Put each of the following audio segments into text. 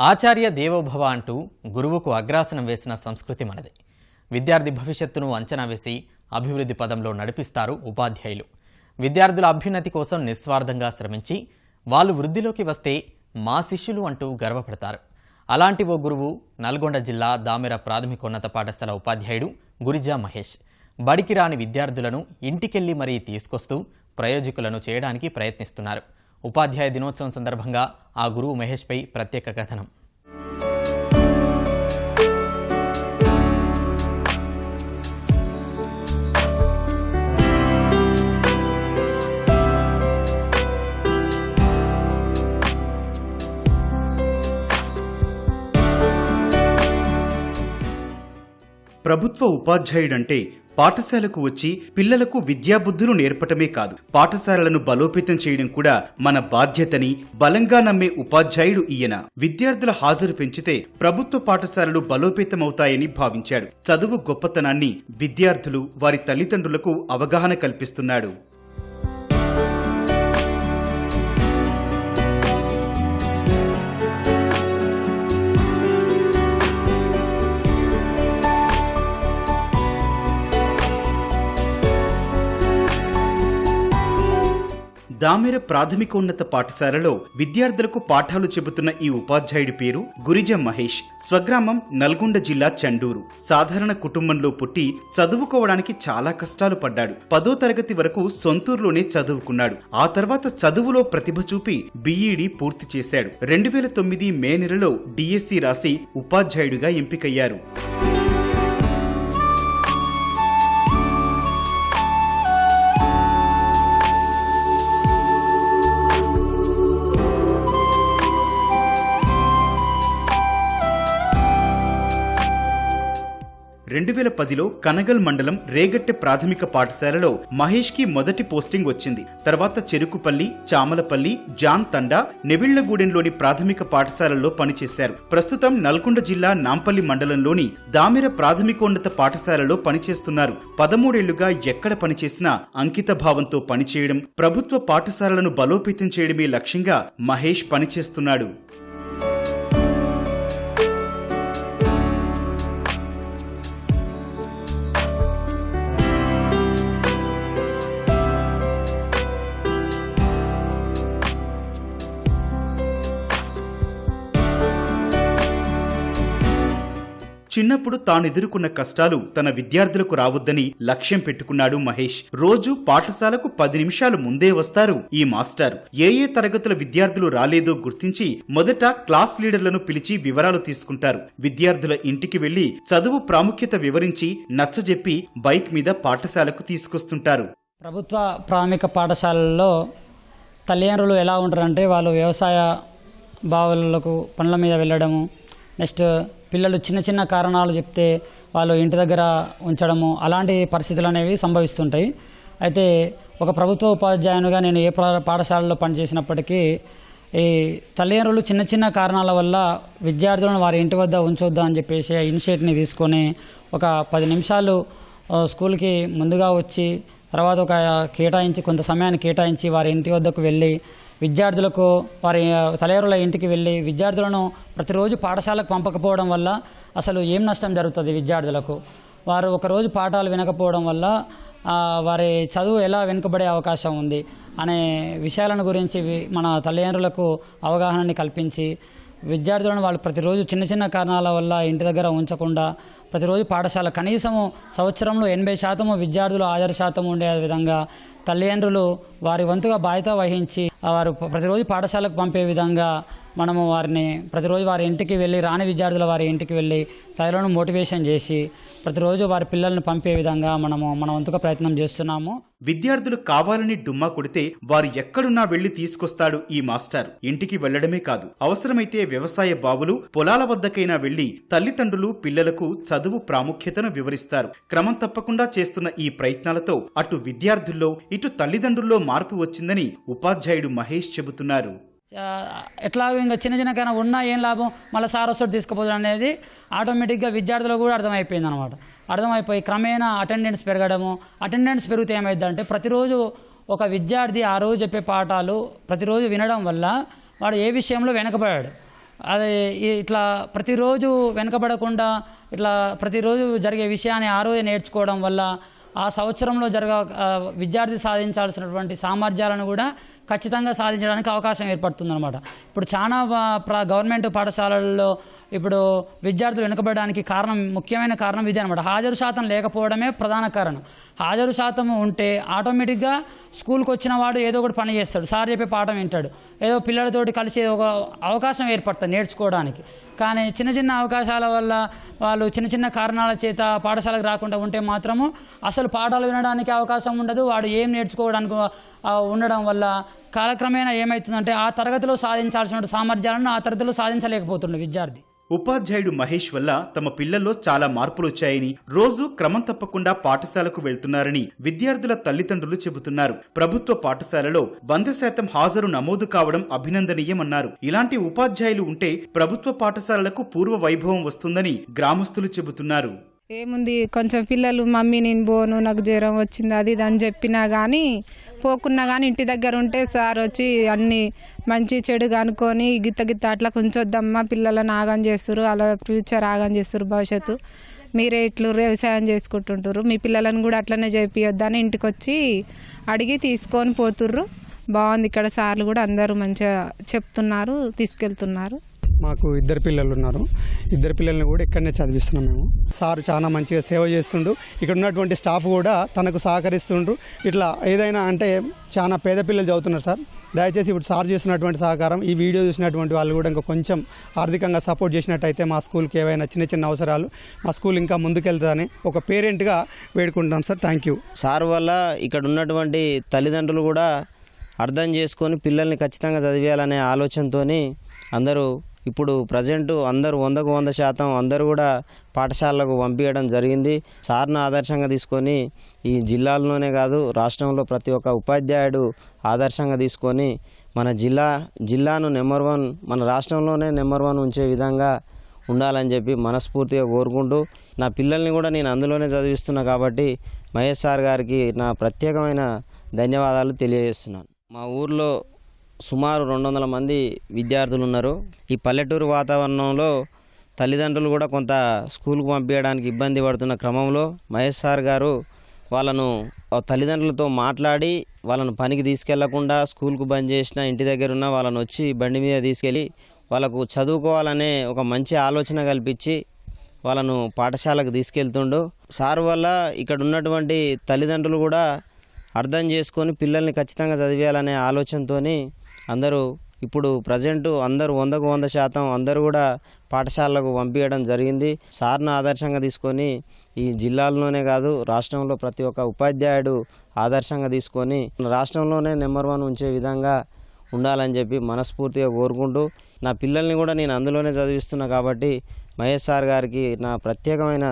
ఆచార్య దేవోభవ అంటూ గురువుకు అగ్రాసనం వేసిన సంస్కృతి మనది. విద్యార్థి భవిష్యత్తును అంచనా వేసి అభివృద్ధి పదంలో నడిపిస్తారు ఉపాధ్యాయులు. విద్యార్థుల అభ్యున్నతి కోసం నిస్వార్థంగా శ్రమించి వాళ్ళు వృద్ధిలోకి వస్తే మా శిష్యులు అంటూ గర్వపడతారు. అలాంటి ఓ గురువు నల్గొండ జిల్లా దామెర ప్రాథమికోన్నత పాఠశాల ఉపాధ్యాయుడు గురిజా మహేష్. బడికి రాని విద్యార్థులను ఇంటికెళ్లి మరీ తీసుకొస్తూ ప్రయోజకులను చేయడానికి ప్రయత్నిస్తున్నారు. ఉపాధ్యాయ దినోత్సవం సందర్భంగా ఆ గురువు మహేష్పై ప్రత్యేక కథనం. ప్రభుత్వ ఉపాధ్యాయుడంటే పాఠశాలకు వచ్చి పిల్లలకు విద్యాబుద్ధులు నేర్పటమే కాదు, పాఠశాలలను బలోపేతం చేయడం కూడా మన బాధ్యతని బలంగా నమ్మే ఉపాధ్యాయుడు ఈయన. విద్యార్థుల హాజరు పెంచితే ప్రభుత్వ పాఠశాలలు బలోపేతమవుతాయని భావించాడు. చదువు గొప్పతనాన్ని విద్యార్థులు వారి తల్లిదండ్రులకు అవగాహన కల్పిస్తున్నాడు. దామెర ప్రాథమికోన్నత పాఠశాలలో విద్యార్థులకు పాఠాలు చెబుతున్న ఈ ఉపాధ్యాయుడి పేరు గురిజా మహేష్. స్వగ్రామం నల్గొండ జిల్లా చండూరు. సాధారణ కుటుంబంలో పుట్టి చదువుకోవడానికి చాలా కష్టాలు పడ్డాడు. 10వ తరగతి వరకు సొంతూరులోనే చదువుకున్నాడు. ఆ తర్వాత చదువులో ప్రతిభ చూపి బీఈడీ పూర్తి చేశాడు. 2009 మే నెలలో డిఎస్సి రాసి ఉపాధ్యాయుడిగా ఎంపికయ్యారు. కనగల్ మండలం రేగట్టె ప్రాథమిక పాఠశాలలో మహేష్ కి మొదటి పోస్టింగ్ వచ్చింది. తర్వాత చెరుకుపల్లి, చామలపల్లి, జాన్ తండా, నెవిళ్లగూడెంలోని ప్రాథమిక పాఠశాలల్లో పనిచేశారు. ప్రస్తుతం నల్గొండ జిల్లా నాంపల్లి మండలంలోని దామెర ప్రాథమికోన్నత పాఠశాలలో పనిచేస్తున్నారు. 13 ఏళ్లుగా ఎక్కడ పనిచేసినా అంకిత భావంతో పనిచేయడం, ప్రభుత్వ పాఠశాలలను బలోపేతం చేయడమే లక్ష్యంగా మహేష్ పనిచేస్తున్నాడు. చిన్నప్పుడు తాను ఎదుర్కొన్న కష్టాలు తన విద్యార్థులకు రావద్దని లక్ష్యం పెట్టుకున్నాడు మహేష్. రోజు పాఠశాలకు 10 నిమిషాలు ముందే వస్తారు ఈ మాస్టర్. ఏ తరగతుల విద్యార్థులు రాలేదో గుర్తించి మొదట క్లాస్ లీడర్లను పిలిచి వివరాలు తీసుకుంటారు. విద్యార్థుల ఇంటికి వెళ్లి చదువు ప్రాముఖ్యత వివరించి నచ్చజెప్పి బైక్ మీద పాఠశాలకు తీసుకొస్తుంటారు. ప్రభుత్వ ప్రాథమిక పాఠశాలల్లో తల్లిదండ్రులు ఎలా ఉంటారంటే, వాళ్ళు వ్యవసాయ బావులకు పనుల మీద వెళ్ళడము, నెక్స్ట్ పిల్లలు చిన్న చిన్న కారణాలు చెప్తే వాళ్ళు ఇంటి దగ్గర ఉంచడము, అలాంటి పరిస్థితులు అనేవి సంభవిస్తుంటాయి. అయితే ఒక ప్రభుత్వ ఉపాధ్యాయునిగా నేను ఏ పాఠశాలలో పనిచేసినప్పటికీ ఈ తల్లిదండ్రులు చిన్న చిన్న కారణాల వల్ల విద్యార్థులను వారి ఇంటి వద్ద ఉంచొద్దా అని చెప్పేసి ఇనిషియేటివ్ని తీసుకొని ఒక 10 నిమిషాలు స్కూల్కి ముందుగా వచ్చి తర్వాత కొంత సమయాన్ని కేటాయించి వారి ఇంటి వద్దకు వెళ్ళి విద్యార్థులకు వారి తల్లిదండ్రుల ఇంటికి వెళ్ళి విద్యార్థులను ప్రతిరోజు పాఠశాలకు పంపకపోవడం వల్ల అసలు ఏం నష్టం జరుగుతుంది విద్యార్థులకు, వారు ఒకరోజు పాఠాలు వినకపోవడం వల్ల వారి చదువు ఎలా వెనుకబడే అవకాశం ఉంది అనే విషయాలను గురించి మన తల్లిదండ్రులకు అవగాహనని కల్పించి విద్యార్థులను వాళ్ళు ప్రతిరోజు చిన్న చిన్న కారణాల వల్ల ఇంటి దగ్గర ఉంచకుండా ప్రతిరోజు పాఠశాల కనీసము సంవత్సరంలో 80% విద్యార్థులు హాజరు శాతం ఉండే విధంగా తల్లిదండ్రులు వారి వంతుగా బాధ్యత వహించి వారు ప్రతిరోజు పాఠశాలకు పంపే విధంగా మనము వారిని ప్రతిరోజు వారి ఇంటికి వెళ్ళి రాని విద్యార్థుల వారి ఇంటికి వెళ్ళి తల్లిదండ్రులను మోటివేషన్ చేసి ప్రతిరోజు వారి పిల్లల్ని పంపే విధంగా మన వంతుగా ప్రయత్నం చేస్తున్నాము. విద్యార్థులు కావాలని డుమ్మా కొడితే వారు ఎక్కడున్నా వెళ్లి తీసుకొస్తాడు ఈ మాస్టర్. ఇంటికి వెళ్లడమే కాదు, అవసరమైతే వ్యవసాయ బావులు, పొలాల వద్దకైనా వెళ్లి తల్లిదండ్రులు పిల్లలకు చదువు ప్రాముఖ్యతను వివరిస్తారు. క్రమం తప్పకుండా చేస్తున్న ఈ ప్రయత్నాలతో అటు విద్యార్థుల్లో ఇటు తల్లిదండ్రుల్లో మార్పు వచ్చిందని ఉపాధ్యాయుడు మహేష్ చెబుతున్నారు. ఎట్లాగో ఇంకా చిన్న చిన్న కన్నా ఉన్నా ఏం లాభం, మళ్ళీ సార్ వస్తాడు తీసుకుపోతాడు అనేది ఆటోమేటిక్గా విద్యార్థులకు కూడా అర్థమైపోయింది అనమాట. అర్థమైపోయి క్రమేణా అటెండెన్స్ పెరగడము. అటెండెన్స్ పెరిగితే ఏమైందంటే ప్రతిరోజు ఒక విద్యార్థి ఆ రోజు చెప్పే పాఠాలు ప్రతిరోజు వినడం వల్ల వాడు ఏ విషయంలో వెనకబడాడు. అది ఇట్లా ప్రతిరోజు వెనకబడకుండా ఇట్లా ప్రతిరోజు జరిగే విషయాన్ని ఆ రోజే నేర్చుకోవడం వల్ల ఆ సంవత్సరంలో విద్యార్థి సాధించాల్సినటువంటి సామర్థ్యాలను కూడా ఖచ్చితంగా సాధించడానికి అవకాశం ఏర్పడుతుందన్నమాట. ఇప్పుడు చాలా గవర్నమెంట్ పాఠశాలల్లో ఇప్పుడు విద్యార్థులు వెనుకబడడానికి ముఖ్యమైన కారణం ఇదే అనమాట. హాజరు శాతం లేకపోవడమే ప్రధాన కారణం. హాజరు శాతం ఉంటే ఆటోమేటిక్గా స్కూల్కి వచ్చిన వాడు ఏదో ఒకటి పని చేస్తాడు, సార్ చెప్పే పాఠం వింటాడు, ఏదో పిల్లలతోటి కలిసి ఒక అవకాశం ఏర్పడుతుంది నేర్చుకోవడానికి. కానీ చిన్న చిన్న అవకాశాల వల్ల వాళ్ళు చిన్న చిన్న కారణాల చేత పాఠశాలకు రాకుండా ఉంటే మాత్రము అసలు పాఠాలు వినడానికి అవకాశం ఉండదు. వాడు ఏం నేర్చుకోవడానికి ఉండడం వల్ల కాలక్రమేణా ఏమవుతుందంటే ఆ తరగతిలో సాధించాల్సిన సామర్థ్యాలను ఆ తరగతిలో సాధించలేకపోతుండే విద్యార్థి. ఉపాధ్యాయుడు మహేష్ వల్ల తమ పిల్లల్లో చాలా మార్పులొచ్చాయని, రోజు క్రమం తప్పకుండా పాఠశాలకు వెళ్తున్నారని విద్యార్థుల తల్లిదండ్రులు చెబుతున్నారు. ప్రభుత్వ పాఠశాలలో 100% హాజరు నమోదు కావడం అభినందనీయమన్నారు. ఇలాంటి ఉపాధ్యాయులు ఉంటే ప్రభుత్వ పాఠశాలలకు పూర్వ వైభవం వస్తుందని గ్రామస్తులు చెబుతున్నారు. ఏముంది, కొంచెం పిల్లలు మమ్మీ నేను పోను, నాకు జ్వరం వచ్చింది అది ఇది అని చెప్పినా కానీ పోకున్నా కానీ ఇంటి దగ్గర ఉంటే సార్ వచ్చి అన్ని మంచి చెడు కనుక్కొని గిత్త అట్లా కొంచొద్దమ్మా, పిల్లలను ఆగం చేస్తారు, అలా ఫ్యూచర్ ఆగం చేస్తారు, భవిష్యత్తు మీరే ఇట్లు వ్యవసాయం చేసుకుంటుంటారు, మీ పిల్లలను కూడా అట్లనే చేపియొద్దని ఇంటికి వచ్చి అడిగి తీసుకొని పోతుర్రు. బాగుంది, ఇక్కడ సార్లు కూడా అందరూ మంచిగా చెప్తున్నారు, తీసుకెళ్తున్నారు. మాకు 2 పిల్లలు ఉన్నారు. 2 పిల్లల్ని కూడా ఇక్కడనే చదివిస్తున్నాం మేము. సార్ చాలా మంచిగా సేవ చేస్తుండు. ఇక్కడ ఉన్నటువంటి స్టాఫ్ కూడా తనకు సహకరిస్తుండ్రు. ఇట్లా ఏదైనా అంటే చాలా పేద పిల్లలు చదువుతున్నారు సార్. దయచేసి ఇప్పుడు సార్ చేస్తున్నటువంటి సహకారం ఈ వీడియో చూసినటువంటి వాళ్ళు కూడా ఇంకా కొంచెం ఆర్థికంగా సపోర్ట్ చేసినట్టయితే మా స్కూల్కి ఏవైనా చిన్న చిన్న అవసరాలు మా స్కూల్ ఇంకా ముందుకెళ్తుందని ఒక పేరెంట్గా వేడుకుంటాం సార్. Thank you. సార్ వల్ల ఇక్కడ ఉన్నటువంటి తల్లిదండ్రులు కూడా అర్థం చేసుకొని పిల్లల్ని ఖచ్చితంగా చదివేయాలనే ఆలోచనతో అందరూ ఇప్పుడు ప్రజెంటు అందరూ 100% అందరూ కూడా పాఠశాలకు పంపించడం జరిగింది. సార్ను ఆదర్శంగా తీసుకొని ఈ జిల్లాలోనే కాదు రాష్ట్రంలో ప్రతి ఒక్క ఉపాధ్యాయుడు ఆదర్శంగా తీసుకొని మన జిల్లాను నెంబర్ 1 మన రాష్ట్రంలోనే నెంబర్ 1 ఉంచే విధంగా ఉండాలని చెప్పి మనస్ఫూర్తిగా కోరుకుంటూ నా పిల్లల్ని కూడా నేను అందులోనే చదివిస్తున్నా కాబట్టి మహేష్ సార్ గారికి నా ప్రత్యేకమైన ధన్యవాదాలు తెలియజేస్తున్నాను. మా ఊర్లో సుమారు 200 మంది విద్యార్థులు ఉన్నారు. ఈ పల్లెటూరు వాతావరణంలో తల్లిదండ్రులు కూడా కొంత స్కూల్కు పంపించడానికి ఇబ్బంది పడుతున్న క్రమంలో మహేష్ సార్ గారు వాళ్ళను తల్లిదండ్రులతో మాట్లాడి వాళ్ళను పనికి తీసుకెళ్లకుండా స్కూల్కు బంద్ చేసిన ఇంటి దగ్గర ఉన్న వాళ్ళను వచ్చి బండి మీద తీసుకెళ్ళి వాళ్ళకు చదువుకోవాలనే ఒక మంచి ఆలోచన కల్పించి వాళ్ళను పాఠశాలకు తీసుకెళ్తుండు. సార్ వల్ల ఇక్కడ ఉన్నటువంటి తల్లిదండ్రులు కూడా అర్థం చేసుకొని పిల్లల్ని ఖచ్చితంగా చదివేయాలనే ఆలోచనతో అందరూ ఇప్పుడు ప్రజెంటు అందరూ 100% అందరూ కూడా పాఠశాలకు పంపించడం జరిగింది. సార్ను ఆదర్శంగా తీసుకొని ఈ జిల్లాలోనే కాదు రాష్ట్రంలో ప్రతి ఒక్క ఉపాధ్యాయుడు ఆదర్శంగా తీసుకొని రాష్ట్రంలోనే నెంబర్ 1 ఉంచే విధంగా ఉండాలని చెప్పి మనస్ఫూర్తిగా కోరుకుంటూ నా పిల్లల్ని కూడా నేను అందులోనే చదివిస్తున్నా కాబట్టి మహేష్ సార్ గారికి నా ప్రత్యేకమైన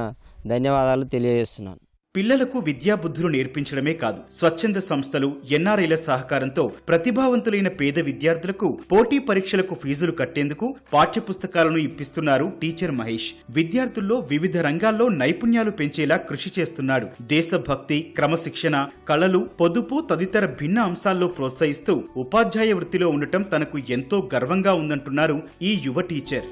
ధన్యవాదాలు తెలియజేస్తున్నాను. పిల్లలకు విద్యాబుద్ధులు నేర్పించడమే కాదు, స్వచ్ఛంద సంస్థలు, ఎన్ఆర్ఐల సహకారంతో ప్రతిభావంతులైన పేద విద్యార్థులకు పోటీ పరీక్షలకు ఫీజులు కట్టేందుకు పాఠ్యపుస్తకాలను ఇప్పిస్తున్నారు టీచర్ మహేష్. విద్యార్థుల్లో వివిధ రంగాల్లో నైపుణ్యాలు పెంచేలా కృషి చేస్తున్నాడు. దేశభక్తి, క్రమశిక్షణ, కళలు, పొదుపు తదితర భిన్న అంశాల్లో ప్రోత్సహిస్తూ ఉపాధ్యాయ వృత్తిలో ఉండటం తనకు ఎంతో గర్వంగా ఉందంటున్నారు ఈ యువ టీచర్.